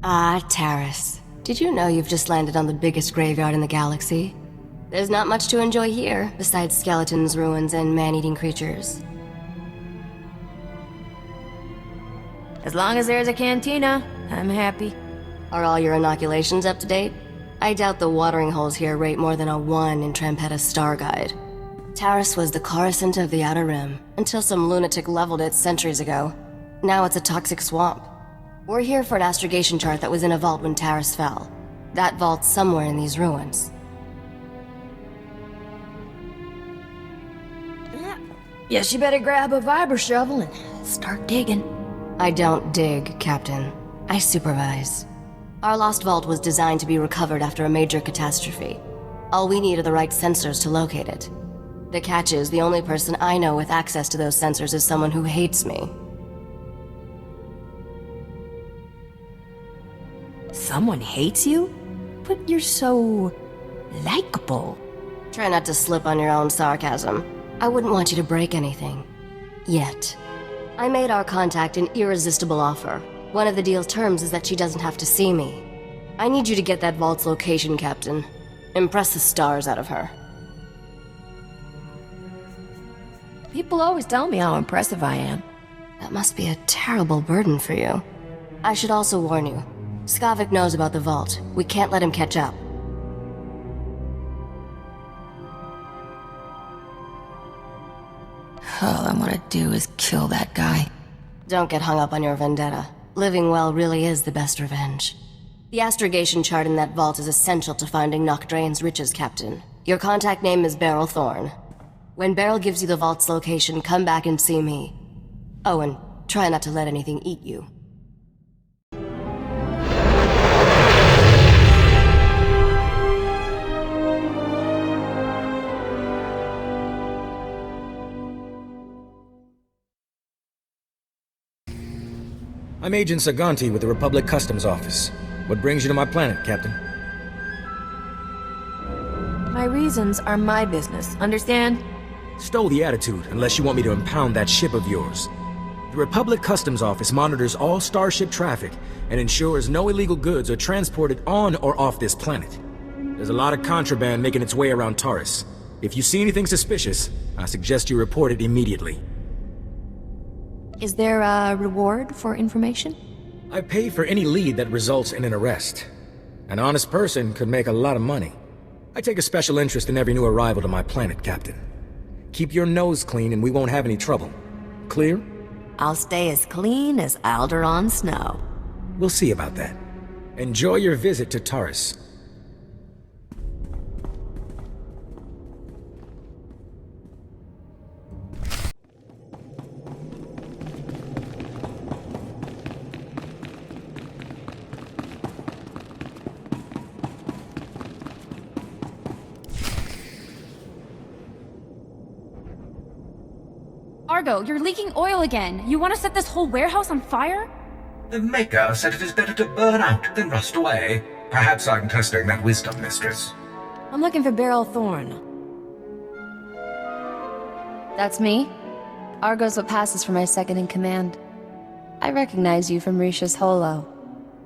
Ah, Taris. Did you know you've just landed on the biggest graveyard in the galaxy? There's not much to enjoy here, besides skeletons, ruins, and man-eating creatures. As long as there's a cantina, I'm happy. Are all your inoculations up to date? I doubt the watering holes here rate more than a 1 in Trampetta's Star Guide. Taris was the Coruscant of the Outer Rim, until some lunatic leveled it centuries ago. Now it's a toxic swamp. We're here for an astrogation chart that was in a vault when Taris fell. That vault's somewhere in these ruins. Yes, you better grab a vibra shovel and start digging. I don't dig, Captain. I supervise. Our lost vault was designed to be recovered after a major catastrophe. All we need are the right sensors to locate it. The catch is, the only person I know with access to those sensors is someone who hates me. Someone hates you? But you're so... likable. Try not to slip on your own sarcasm. I wouldn't want you to break anything. Yet. I made our contact an irresistible offer. One of the deal's terms is that she doesn't have to see me. I need you to get that vault's location, Captain. Impress the stars out of her. People always tell me how impressive I am. That must be a terrible burden for you. I should also warn you. Skavik knows about the vault. We can't let him catch up. All I want to do is kill that guy. Don't get hung up on your vendetta. Living well really is the best revenge. The astrogation chart in that vault is essential to finding Nocdrane's riches, Captain. Your contact name is Beryl Thorne. When Beryl gives you the vault's location, come back and see me. Oh, and try not to let anything eat you. I'm Agent Saganti with the Republic Customs Office. What brings you to my planet, Captain? My reasons are my business, understand? Stow the attitude, unless you want me to impound that ship of yours. The Republic Customs Office monitors all starship traffic and ensures no illegal goods are transported on or off this planet. There's a lot of contraband making its way around Taris. If you see anything suspicious, I suggest you report it immediately. Is there a reward for information? I pay for any lead that results in an arrest. An honest person could make a lot of money. I take a special interest in every new arrival to my planet, Captain. Keep your nose clean and we won't have any trouble. Clear? I'll stay as clean as Alderaan snow. We'll see about that. Enjoy your visit to Taris. Argo, you're leaking oil again. You want to set this whole warehouse on fire? The Maker said it is better to burn out than rust away. Perhaps I'm testing that wisdom, mistress. I'm looking for Beryl Thorne. That's me. Argo's what passes for my second-in-command. I recognize you from Risha's holo.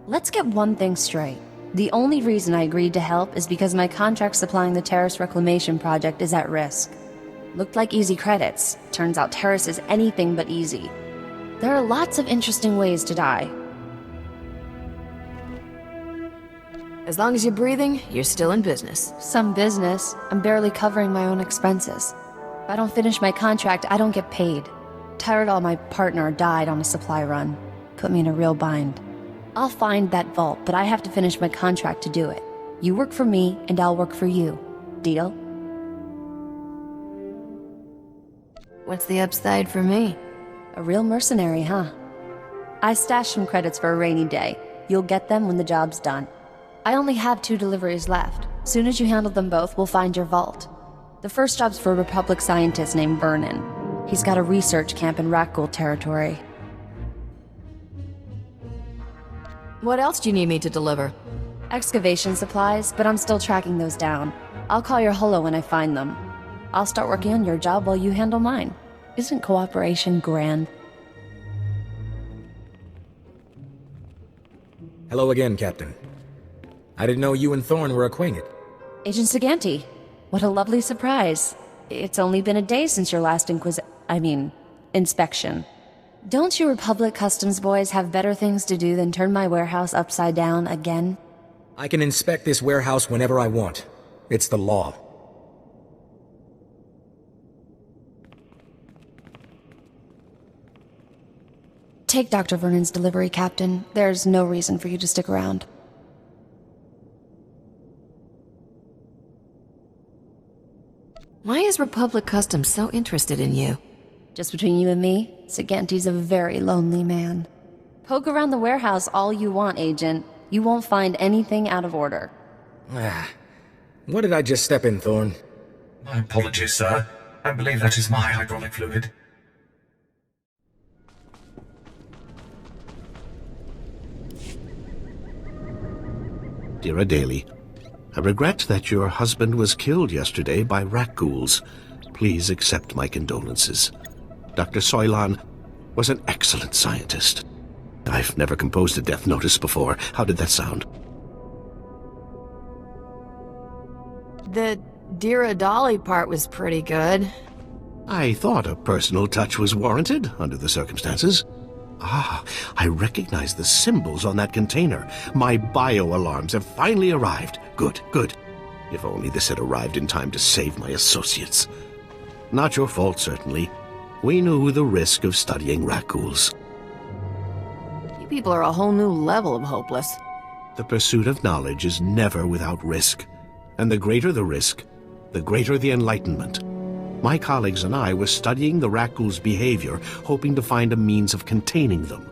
Let's get one thing straight. The only reason I agreed to help is because my contract supplying the Terrace Reclamation Project is at risk. Looked like easy credits. Turns out Terrace is anything but easy. There are lots of interesting ways to die. As long as you're breathing, you're still in business. Some business. I'm barely covering my own expenses. If I don't finish my contract, I don't get paid. Tyrell, my partner, died on a supply run. Put me in a real bind. I'll find that vault, but I have to finish my contract to do it. You work for me, and I'll work for you. Deal? What's the upside for me? A real mercenary, huh? I stashed some credits for a rainy day. You'll get them when the job's done. I only have 2 deliveries left. Soon as you handle them both, we'll find your vault. The first job's for a Republic scientist named Vernon. He's got a research camp in Rakghoul territory. What else do you need me to deliver? Excavation supplies, but I'm still tracking those down. I'll call your holo when I find them. I'll start working on your job while you handle mine. Isn't cooperation grand? Hello again, Captain. I didn't know you and Thorne were acquainted. Agent Saganti, what a lovely surprise. It's only been a day since your last inspection. Don't you Republic Customs boys have better things to do than turn my warehouse upside down again? I can inspect this warehouse whenever I want. It's the law. Take Dr. Vernon's delivery, Captain. There's no reason for you to stick around. Why is Republic Customs so interested in you? Just between you and me, Saganti's a very lonely man. Poke around the warehouse all you want, Agent. You won't find anything out of order. What did I just step in, Thorne? My apologies, sir. I believe that is my hydraulic fluid. Dear Adele, I regret that your husband was killed yesterday by rat ghouls. Please accept my condolences. Dr. Soilan was an excellent scientist. I've never composed a death notice before. How did that sound? The Dear Adali part was pretty good. I thought a personal touch was warranted under the circumstances. I recognize the symbols on that container. My bio-alarms have finally arrived. Good, good. If only this had arrived in time to save my associates. Not your fault, certainly. We knew the risk of studying rat ghouls. You people are a whole new level of hopeless. The pursuit of knowledge is never without risk. And the greater the risk, the greater the enlightenment. My colleagues and I were studying the rat ghouls' behavior, hoping to find a means of containing them.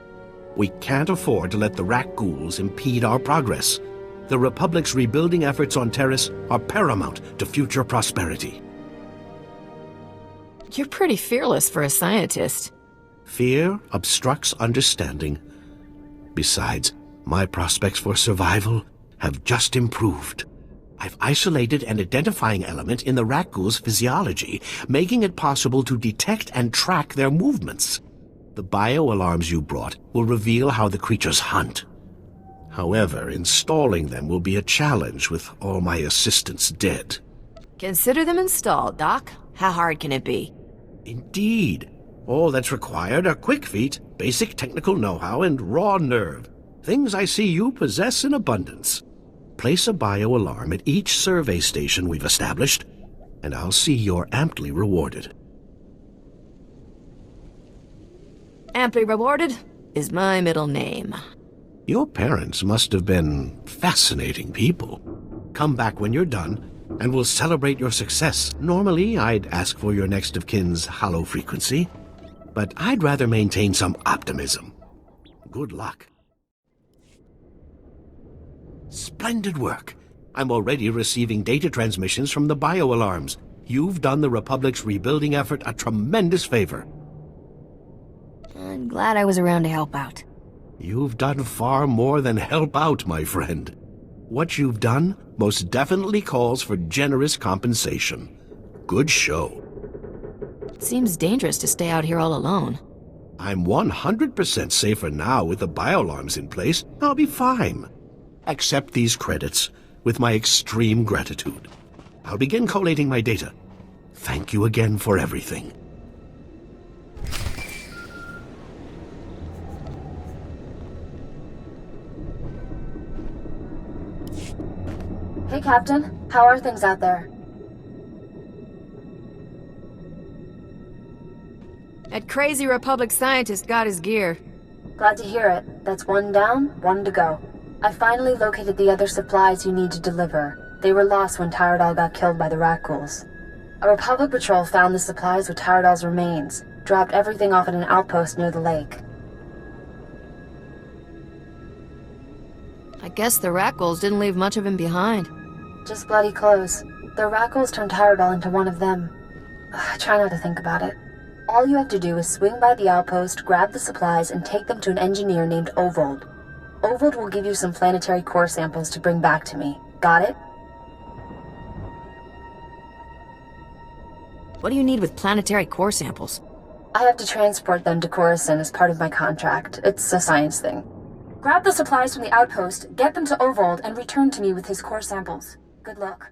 We can't afford to let the rat ghouls impede our progress. The Republic's rebuilding efforts on Terrace are paramount to future prosperity. You're pretty fearless for a scientist. Fear obstructs understanding. Besides, my prospects for survival have just improved. I've isolated an identifying element in the rat ghouls' physiology, making it possible to detect and track their movements. The bio-alarms you brought will reveal how the creatures hunt. However, installing them will be a challenge with all my assistants dead. Consider them installed, Doc. How hard can it be? Indeed. All that's required are quick feet, basic technical know-how, and raw nerve. Things I see you possess in abundance. Place a bio-alarm at each survey station we've established, and I'll see you're amply rewarded. Amply rewarded is my middle name. Your parents must have been fascinating people. Come back when you're done, and we'll celebrate your success. Normally, I'd ask for your next of kin's hollow frequency, but I'd rather maintain some optimism. Good luck. Splendid work. I'm already receiving data transmissions from the bio-alarms. You've done the Republic's rebuilding effort a tremendous favor. I'm glad I was around to help out. You've done far more than help out, my friend. What you've done most definitely calls for generous compensation. Good show. It seems dangerous to stay out here all alone. I'm 100% safer now with the bio-alarms in place. I'll be fine. Accept these credits with my extreme gratitude. I'll begin collating my data. Thank you again for everything. Hey, Captain. How are things out there? That crazy Republic scientist got his gear. Glad to hear it. That's one down, one to go. I finally located the other supplies you need to deliver. They were lost when Tyradol got killed by the rat ghouls. A Republic patrol found the supplies with Tyradol's remains, dropped everything off at an outpost near the lake. I guess the rat ghouls didn't leave much of him behind. Just bloody clothes. The rat ghouls turned Tyradol into one of them. Try not to think about it. All you have to do is swing by the outpost, grab the supplies, and take them to an engineer named Ovold. Ovold will give you some planetary core samples to bring back to me. Got it? What do you need with planetary core samples? I have to transport them to Coruscant as part of my contract. It's a science thing. Grab the supplies from the outpost, get them to Overald, and return to me with his core samples. Good luck.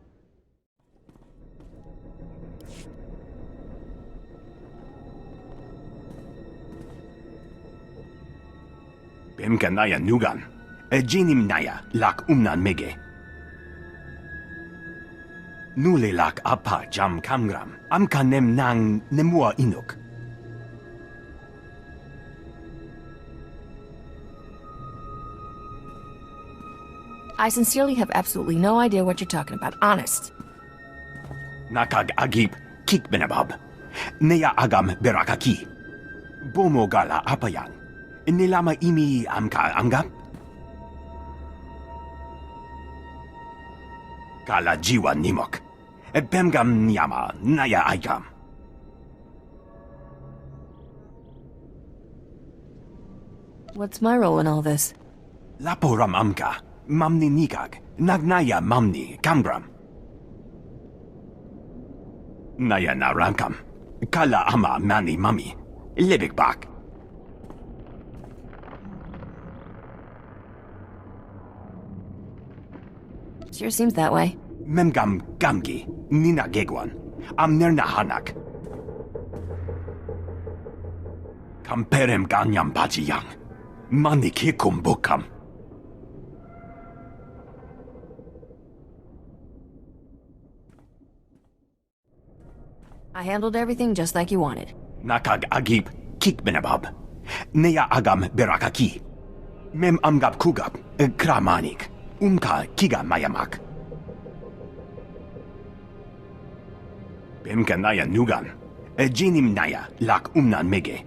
Bemkanaya nugan. Ejinim naya lak umnan mege. Nule lak apa jam kamgram. Amka nem nang nemua inuk. I sincerely have absolutely no idea what you're talking about, honest. Nakag agib kik benabab. Neya agam berakaki. Bomo gala apayan. Nilama imi amka amgam? Kala jiwa nimok. Bemgam nyama naya aigam. What's my role in all this? Laporam amka. Mamni nikag. Nagnaya mamni kamgram. Naya naramkam. Kala ama mani mami. Libik bak. Sure seems that way. Memgam gamgi. Nina gegwan. Amnerna hanak. Kamperem ganyam bajiyang. Mani kikum bukam. I handled everything just like you wanted. Nakag agib kik benabab. Neya agam berakaki. Mem amgab kugab kramanik. Umka kiga mayamak. Bemka naya nugan. Jinim naya lak umnan mege.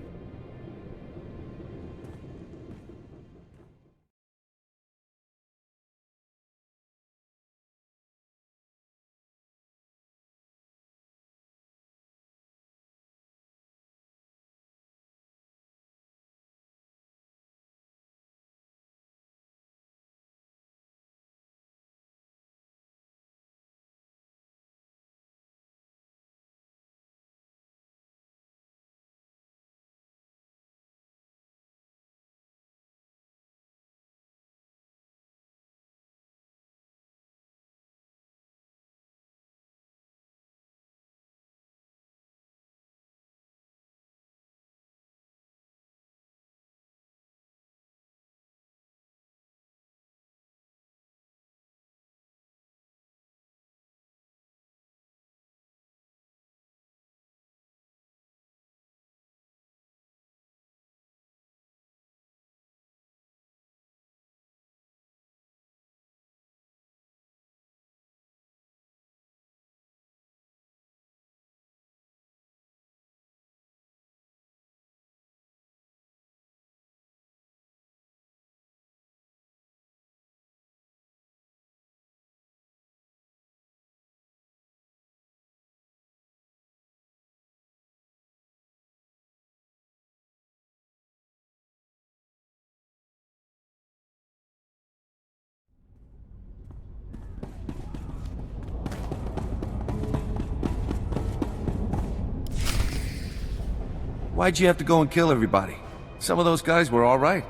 Why'd you have to go and kill everybody? Some of those guys were all right.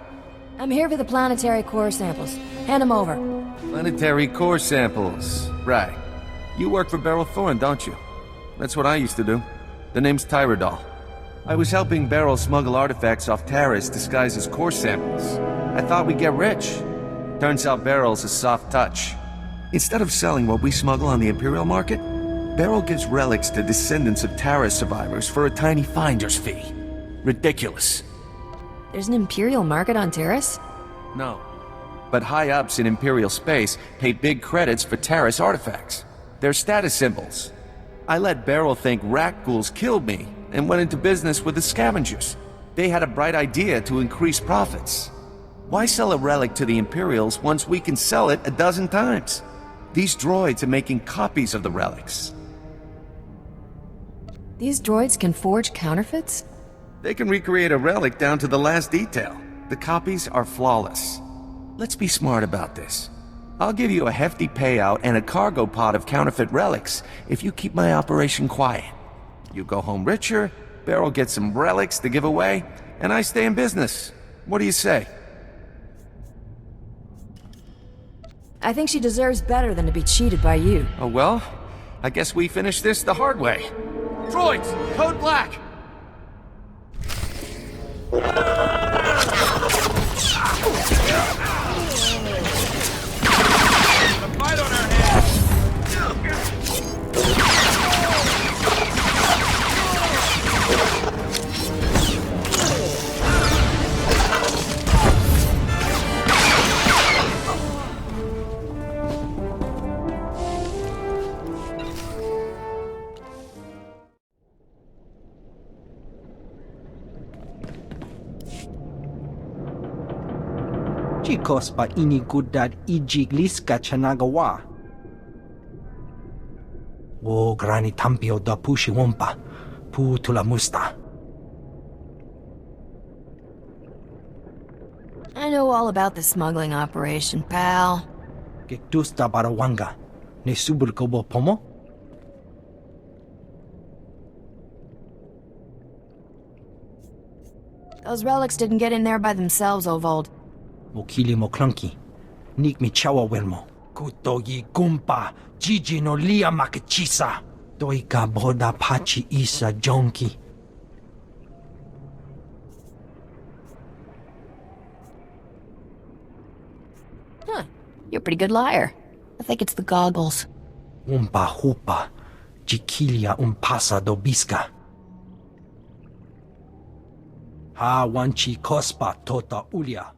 I'm here for the planetary core samples. Hand them over. Planetary core samples. Right. You work for Beryl Thorne, don't you? That's what I used to do. The name's Tyrodol. I was helping Beryl smuggle artifacts off Taris disguised as core samples. I thought we'd get rich. Turns out Beryl's a soft touch. Instead of selling what we smuggle on the Imperial market, Beryl gives relics to descendants of Taris survivors for a tiny finder's fee. Ridiculous. There's an Imperial market on Taris? No. But high-ups in Imperial space pay big credits for Taris artifacts. They're status symbols. I let Beryl think rat ghouls killed me and went into business with the scavengers. They had a bright idea to increase profits. Why sell a relic to the Imperials once we can sell it a dozen times? These droids are making copies of the relics. These droids can forge counterfeits? They can recreate a relic down to the last detail. The copies are flawless. Let's be smart about this. I'll give you a hefty payout and a cargo pod of counterfeit relics if you keep my operation quiet. You go home richer, Beryl gets some relics to give away, and I stay in business. What do you say? I think she deserves better than to be cheated by you. Oh well, I guess we finish this the hard way. Droids, code black! Chicos pa inigudad ijiglis kachanagawa. O grani tampio da pushi wompa, pu tula musta. I know all about the smuggling operation, pal. Gekdusta barawanga, ne subulkobo pomo? Those relics didn't get in there by themselves, Ovold. Mokili mo clunky, nik mi chawa welmo. Kutogi gumpa, Gigi no lia makachisa. Doika boda pachi isa jonki. Huh. You're a pretty good liar. I think it's the goggles. Umpa hupa, jikilia umpasa dobiska. Ha wanchi kospa tota ulia.